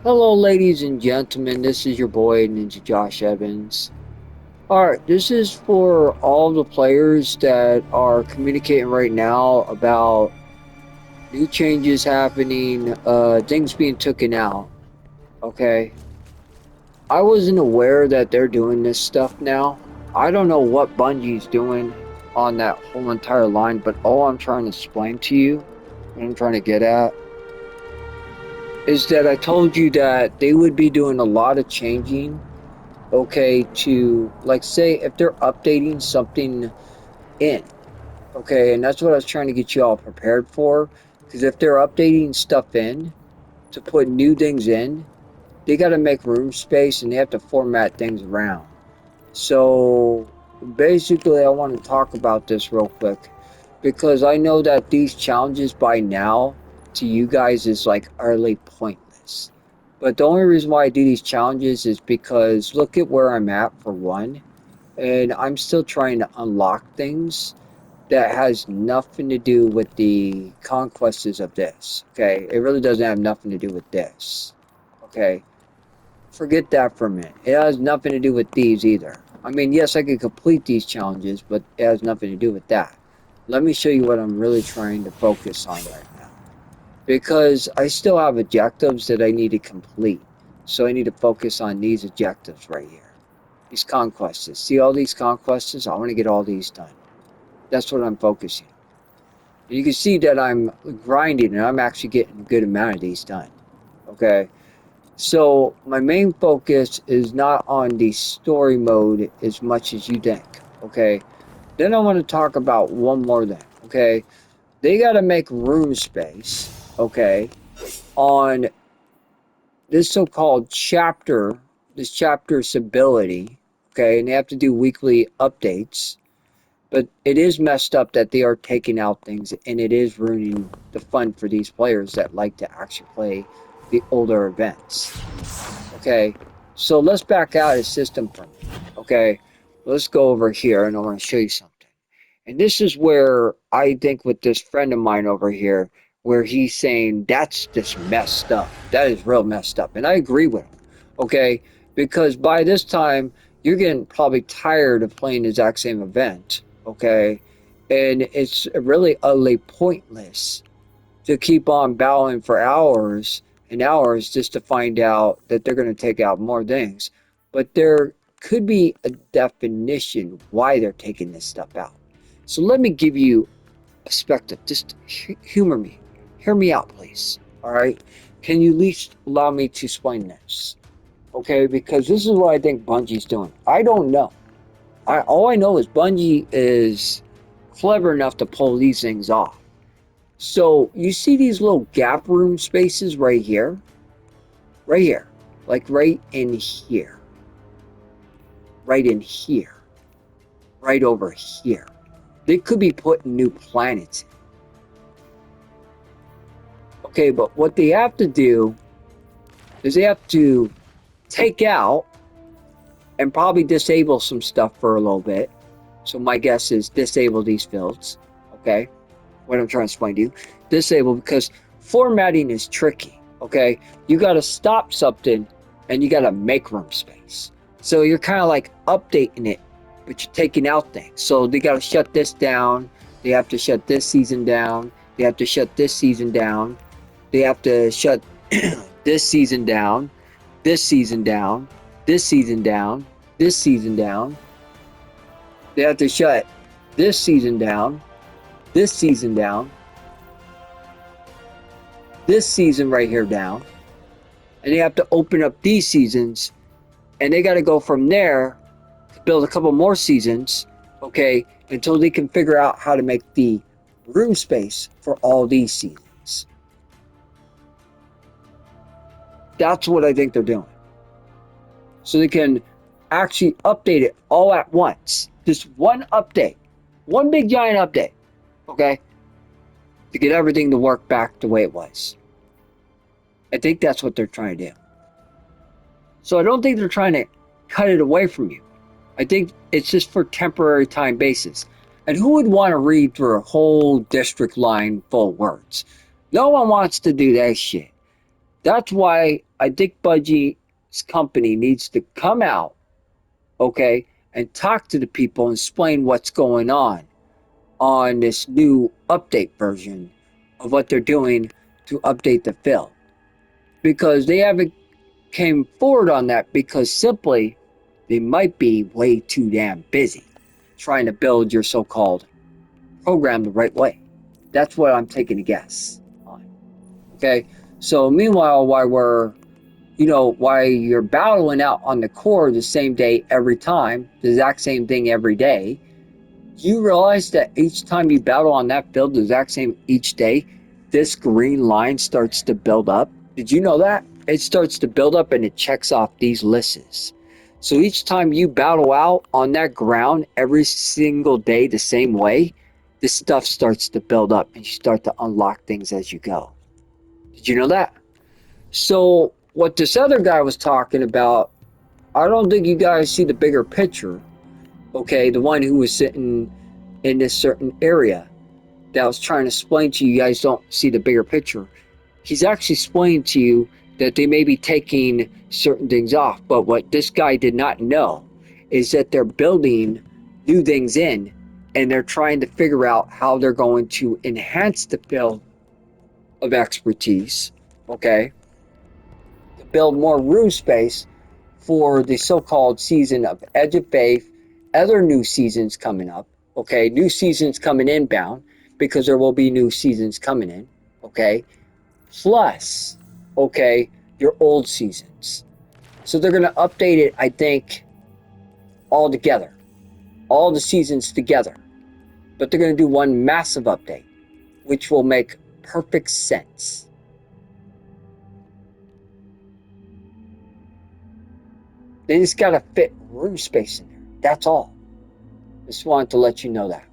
Hello, ladies and gentlemen. This is your boy, Ninja Josh Evans. Alright, this is for all the players that are communicating right now about new changes happening, things being taken out. Okay? I wasn't aware that they're doing this stuff now. I don't know what Bungie's doing on that whole entire line, but all I'm trying to explain to you, what I'm trying to get at, is that I told you that they would be doing a lot of changing, okay, to like say if they're updating something in, okay, and that's what I was trying to get you all prepared for, because if they're updating stuff in to put new things in, they got to make room space and they have to format things around. So basically, I want to talk about this real quick because I know that these challenges by now to you guys is like utterly pointless. But the only reason why I do these challenges is because look at where I'm at for one, and I'm still trying to unlock things that has nothing to do with the conquests of this. Okay, it really doesn't have nothing to do with this. Okay, forget that for a minute. It has nothing to do with these either. I mean, yes, I could complete these challenges, but it has nothing to do with that. Let me show you what I'm really trying to focus on right now. Because I still have objectives that I need to complete. So I need to focus on these objectives right here. These conquests. See all these conquests? I want to get all these done. That's what I'm focusing on. And you can see that I'm grinding and I'm actually getting a good amount of these done. Okay. So my main focus is not on the story mode as much as you think. Okay. Then I want to talk about one more thing. Okay. They got to make room space. Okay. On this so-called chapter, this chapter's ability. Okay. And they have to do weekly updates. But it is messed up that they are taking out things and it is ruining the fun for these players that like to actually play the older events. Okay, so let's back out of system for a minute. Okay, let's go over here and I want to show you something. And this is where I think with this friend of mine over here, where he's saying that's just messed up. That is real messed up. And I agree with him. Okay, because by this time, you're getting probably tired of playing the exact same event. Okay, and it's really utterly pointless to keep on battling for hours and hours just to find out that they're going to take out more things. But there could be a definition why they're taking this stuff out. So let me give you a perspective. Just humor me. Hear me out, please. All right. Can you at least allow me to explain this? Okay, because this is what I think Bungie's doing. I don't know. All I know is Bungie is clever enough to pull these things off. So you see these little gap room spaces right here, like right in here, right over here. They could be putting new planets in. Okay, but what they have to do is they have to take out and probably disable some stuff for a little bit. So my guess is disable these fields. Okay, what I'm trying to explain to you, disable because formatting is tricky. Okay, you got to stop something and you got to make room space. So you're kind of like updating it, but you're taking out things. So they got to shut this down. They have to shut this season down. They have to shut this season down. They have to shut this season down, this season down, this season down, this season down. They have to shut this season down, this season down, this season right here down, and they have to open up these seasons, and they got to go from there to build a couple more seasons, okay, until they can figure out how to make the room space for all these seasons. That's what I think they're doing. So they can actually update it all at once. Just one update, one big giant update, okay, to get everything to work back the way it was. I think that's what they're trying to do. So I don't think they're trying to cut it away from you. I think it's just for temporary time basis. And who would want to read through a whole district line full of words? No one wants to do that shit. That's why I think Bungie's company needs to come out, okay, and talk to the people and explain what's going on this new update version of what they're doing to update the field. Because they haven't came forward on that because simply they might be way too damn busy trying to build your so-called program the right way. That's what I'm taking a guess on. Okay. So meanwhile, while you're battling out on the core the same day every time, the exact same thing every day, you realize that each time you battle on that field the exact same each day, this green line starts to build up. Did you know that? It starts to build up and it checks off these lists. So each time you battle out on that ground every single day the same way, this stuff starts to build up and you start to unlock things as you go. Did you know that? So what this other guy was talking about, I don't think you guys see the bigger picture. Okay, the one who was sitting in this certain area that I was trying to explain to you, you guys don't see the bigger picture. He's actually explained to you that they may be taking certain things off, but what this guy did not know is that they're building new things in and they're trying to figure out how they're going to enhance the field of expertise, okay, to build more room space for the so-called season of Edge of Faith, other new seasons coming up, okay, new seasons coming inbound, because there will be new seasons coming in, okay, plus, okay, your old seasons. So they're going to update it, I think, all together, all the seasons together. But they're going to do one massive update, which will make perfect sense. They just got to fit room space in there. That's all. Just wanted to let you know that.